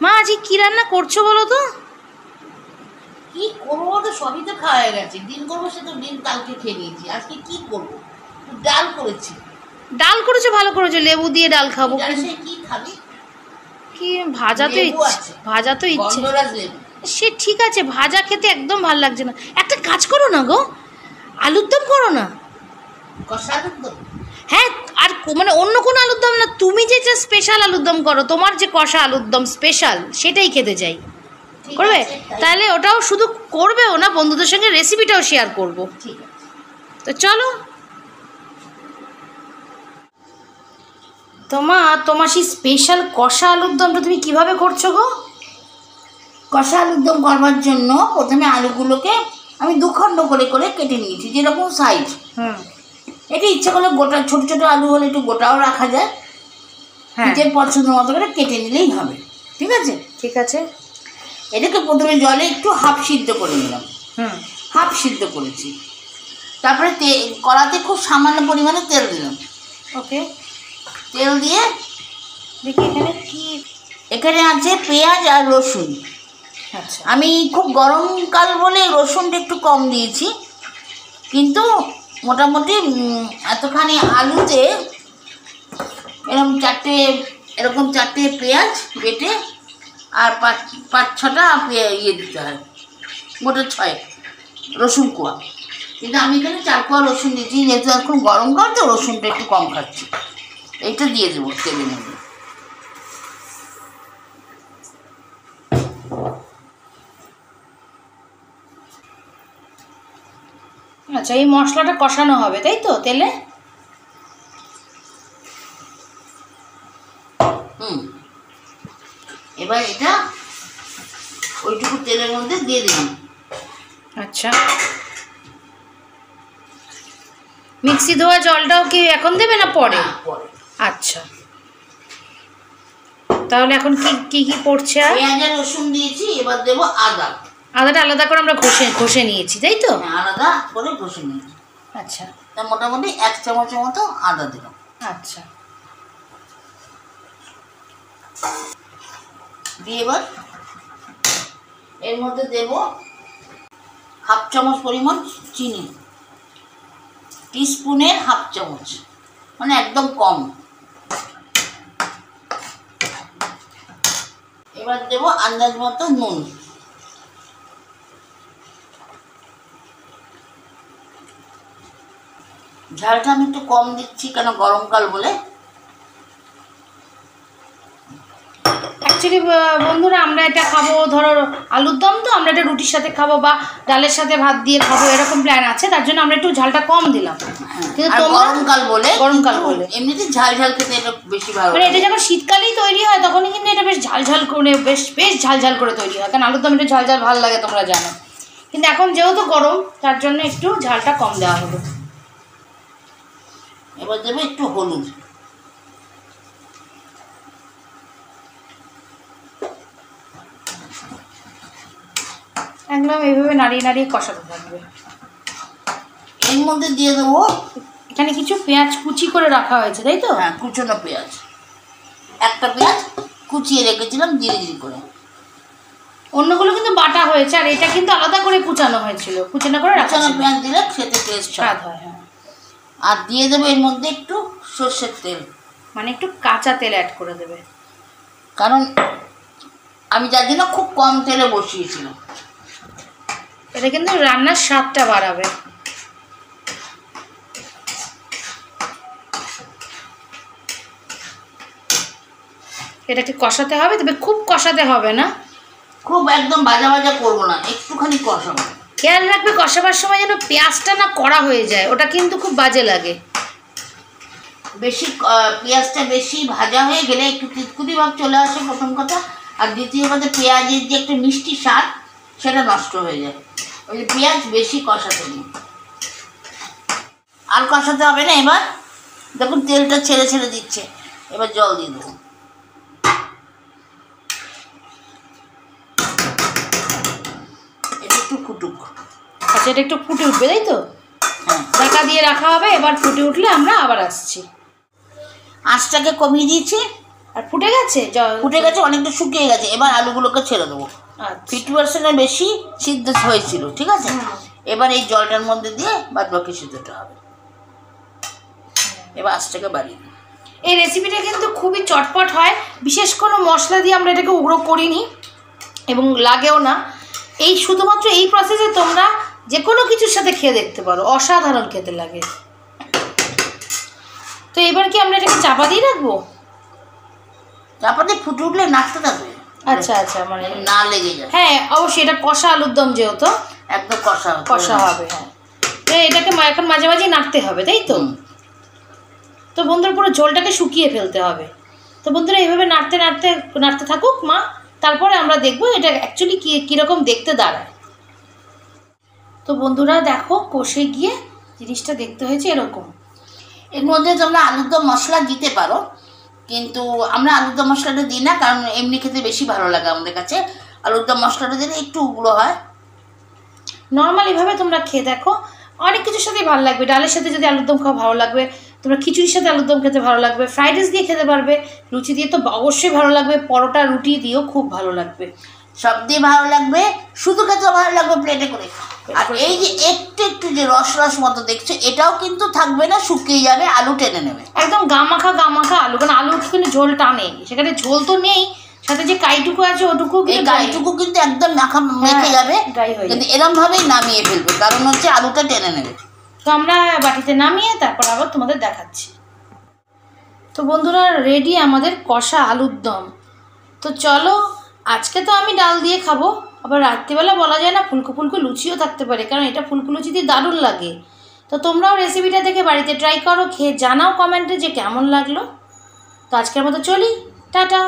মা আজকে কি রান্না করছো বলো তো? কি করবো, তো সবই তো খাওয়া হয়ে গেছে। ডিম করবো, সে তো ডিম কালকে খেয়ে নিয়েছি। আজকে কি করবো? ডাল করেছি। ডাল করেছো, ভালো করেছো, লেবু দিয়ে ডাল খাবো। সে কি খাবি? কি ভাজা তো ইচ্ছে, ভাজা তো ইচ্ছে। সে ঠিক আছে, ভাজা খেতে একদম ভাল লাগছে না। একটা কাজ করো না গো, আলুর দম করো না। কষা আলুর দম? হ্যাঁ, আর মানে অন্য কোনো আলুর দম না, তুমি যে স্পেশাল আলুর দম করো, তোমার যে কষা আলুর দম স্পেশাল, সেটাই খেতে চাই। করবে? তাহলে ওটাও শুধু করবেও না, বন্ধুদের সঙ্গে রেসিপিটাও শেয়ার করবো। ঠিক আছে, তো চলো। তোমার সেই স্পেশাল কষা আলুর দমটা তুমি কিভাবে করছো গো? কষা আলুর দম করবার জন্য প্রথমে আলুগুলোকে আমি দুখণ্ড করে করে কেটে নিয়েছি, যেরকম সাইজ। এটা ইচ্ছা করলে গোটা, ছোট ছোট আলু হলে একটু গোটাও রাখা যায়। নিজের পছন্দ মতো করে কেটে নিলেই হবে। ঠিক আছে? ঠিক আছে। এটাকে প্রথমে জলে একটু হাফ সিদ্ধ করে নিলাম। হাফ সিদ্ধ করেছি। তারপরে কড়াতে খুব সামান্য পরিমাণে তেল দিলাম। ওকে। তেল দিয়ে দেখি এখানে কি, এখানে আছে পেঁয়াজ আর রসুন। আচ্ছা। আমি খুব গরমকাল বলে রসুনটা একটু কম দিয়েছি, কিন্তু মোটামুটি এতখানি আলুতে এরকম চারটে পেঁয়াজ বেটে আর পাঁচ ছটা ইয়ে দিতে হয়, মোটা 6 রসুন কোয়া। কিন্তু আমি এখানে 4 কোয়া রসুন দিয়েছি, যেহেতু এখন গরমকাল তো রসুনটা একটু কম খাচ্ছি। এইটা দিয়ে দেবো তেলের মধ্যে। আচ্ছা, এই মশলাটা কষানো হবে তাই তো তেলে? এবার এটা ওইটুকু তেলের মধ্যে দিয়ে দিলাম। আচ্ছা, মিক্সি ধোয়া জলটাও কি এখন দেবে না পরে? পরে। আচ্ছা, তাহলে এখন কি পড়ছে? আর পেঁয়াজ আর রসুন দিয়েছি, এবার দেবো আদা। আদাটা আলাদা করে আমরা ঘষে নিয়েছি তাই তো? আলাদা করে ঘষে নিয়েছি। আচ্ছা, তা মোটামুটি 1 চামচের মতো আদা দিলাম। আচ্ছা, দিয়ে এবার এর মধ্যে দেব হাফ চামচ পরিমাণ চিনি, টিস্পুনের হাফ চামচ, মানে একদম কম। এবার দেব আন্দাজ মতো নুন। ঝালটা আমি একটু কম দিচ্ছি, কেন গরমকাল বলে। অ্যাকচুয়ালি বন্ধুরা, আমরা এটা খাবো, ধরো আলুর দম তো, আমরা এটা রুটির সাথে খাবো বা ডালের সাথে ভাত দিয়ে খাবো, এরকম প্ল্যান আছে, তার জন্য আমরা একটু ঝালটা কম দিলাম। কিন্তু গরমকাল বলে এমনিতে ঝাল ঝাল খেতে এটা বেশি ভালো। মানে এটা যখন শীতকালেই তৈরি হয় তখনই কিন্তু এটা বেশ ঝাল করে, বেশ ঝাল করে তৈরি হয়, কারণ আলুর দম একটু ঝাল ভালো লাগে, তোমরা জানো। কিন্তু এখন যেহেতু গরম, তার জন্য একটু ঝালটা কম দেওয়া হলো। এবার দেবে একটু হলুদ। একদম এইভাবে নাড়িয়ে নাড়িয়ে কষাতে থাকবে। এর মধ্যে দিয়ে দেবো, এখানে কিছু পেঁয়াজ কুচি করে রাখা হয়েছে তাই তো? হ্যাঁ, কুচনো পেঁয়াজ। একটা পেঁয়াজ কুচিয়ে রেখেছিলাম ধীরে করে। অন্যগুলো কিন্তু বাটা হয়েছে, আর এটা কিন্তু আলাদা করে কুচানো হয়েছিল, কুচানো করে রাখা। পেঁয়াজ দিলে খেতে টেস্ট স্বাদ হয়। হ্যাঁ, আর দিয়ে দেবো এর মধ্যে একটু সর্ষের তেল, মানে একটু কাঁচা তেল অ্যাড করে দেবে, কারণ আমি যার জন্য খুব কম তেলে বসিয়েছিলাম। এটা কিন্তু রান্নার স্বাদটা বাড়াবে। এটাকে কষাতে হবে, তবে খুব কষাতে হবে না, খুব একদম ভাজা ভাজা করবো না, একটুখানি কষাবো। খেয়াল রাখবে কষাবার সময় যেন পেঁয়াজটা না কড়া হয়ে যায়, ওটা কিন্তু খুব বাজে লাগে। বেশি পেঁয়াজটা বেশি ভাজা হয়ে গেলে একটু তিতকুটি ভাব চলে আসে, প্রথম কথা। আর দ্বিতীয় কথা, পেঁয়াজের যে একটা মিষ্টি স্বাদ, সেটা নষ্ট হয়ে যায়। ওই যে পেঁয়াজ বেশি কষাতে নেই, আর কষাতে হবে না। এবার দেখুন তেলটা ছেড়ে দিচ্ছে, এবার জল দিয়ে দেবো। এটা একটু ফুটুক। আচ্ছা, এটা একটু ফুটে উঠবে তাই তো? হ্যাঁ, ঢাকা দিয়ে রাখা হবে, এবার ফুটে উঠলে আমরা আবার আসছি। আঁচটাকে কমিয়ে দিয়েছি, আর ফুটে গেছে? ফুটে গেছে, অনেকটা শুকিয়ে গেছে। এবার আলুগুলোকে ছেড়ে দেবো। 50%-এর বেশি সিদ্ধ হয়েছিল, ঠিক আছে? এবার এই জলটার মধ্যে দিয়ে বাদ বাকি সিদ্ধটা হবে। এবার আঁচটাকে বাড়িয়ে দিই। এই রেসিপিটা কিন্তু খুবই চটপট হয়, বিশেষ কোনো মশলা দিয়ে আমরা এটাকে উগ্র করিনি এবং লাগেও না। এই শুধুমাত্র এই প্রসেসে তোমরা যে কোনো কিছুর সাথে খেয়ে দেখতে পারো, অসাধারণ খেতে লাগে। তো এবার কি আমরা এটাকে চাপা দিয়ে রাখবো? চাপা দিয়ে ফুটে উঠলে নাড়তে থাকবে। আচ্ছা আচ্ছা, মানে না লেগে যায়। হ্যাঁ অবশ্যই, এটা কষা আলুর দম যেহেতু একদম কষা কষা হবে। হ্যাঁ, তো এটাকে এখন মাঝে মাঝে নাড়তে হবে, তাই তো? তো বন্ধুরা পুরো ঝোলটাকে শুকিয়ে ফেলতে হবে। তো বন্ধুরা এইভাবে নাড়তে নাড়তে নাড়তে থাকুক মা, তারপরে আমরা দেখবো এটা অ্যাকচুয়ালি কীরকম দেখতে দাঁড়ায়। তো বন্ধুরা দেখো কষে গিয়ে জিনিসটা দেখতে হয়েছে এরকম। এর মধ্যে তোমরা আলুর দম মশলা দিতে পারো, কিন্তু আমরা আলুর দম মশলাটা দিই না, কারণ এমনি খেতে বেশি ভালো লাগে আমাদের কাছে। আলুর দম মশলাটা দিলে একটু উগ্র হয়। নর্মালিভাবে তোমরা খেয়ে দেখো, অনেক কিছুর সাথেই ভালো লাগবে। ডালের সাথে যদি আলুর দম খাওয়া ভালো লাগবে, তোমরা খিচুড়ির সাথে আলুর দম খেতে ভালো লাগবে, ফ্রাইড রাইস দিয়ে খেতে পারবে, লুচি দিয়ে তো অবশ্যই ভালো লাগবে, পরোটা রুটি দিয়েও খুব ভালো লাগবে, সব দিয়ে ভালো লাগবে। শুধু খেতেও ভালো লাগবে প্লেটে করে। আর এই যে একটু একটু যে রস রস মতো দেখছো, এটাও কিন্তু থাকবে না, শুকিয়ে যাবে, আলু টেনে নেবে। একদম গামাখা গামাখা আলু, কারণ আলু কিন্তু ঝোল টানে, সেখানে ঝোল তো নেই, সাথে যে কাইটুকু আছে ওটুকু, এই কাইটুকু কিন্তু একদম মেখে যাবে, কিন্তু এরম ভাবেই নামিয়ে ফেলবে, কারণ হচ্ছে আলুটা টেনে নেবে। তো আমরা বাটিতে নামিয়ে তারপর আবার তোমাদের দেখাচ্ছি। তো বন্ধুরা রেডি আমাদের কষা আলুর দম। তো চলো, আজকে তো আমি ডাল দিয়ে খাবো, আবার রাত্রিবেলা বলা যায় না, ফুলকো ফুলকো লুচিও থাকতে পারে, কারণ এটা ফুলকো লুচি দিয়ে দারুণ লাগে। তো তোমরাও রেসিপিটা দেখে বাড়িতে ট্রাই করো, খেয়ে জানাও কমেন্টে যে কেমন লাগলো। তো আজকের মতো চলি, টাটা।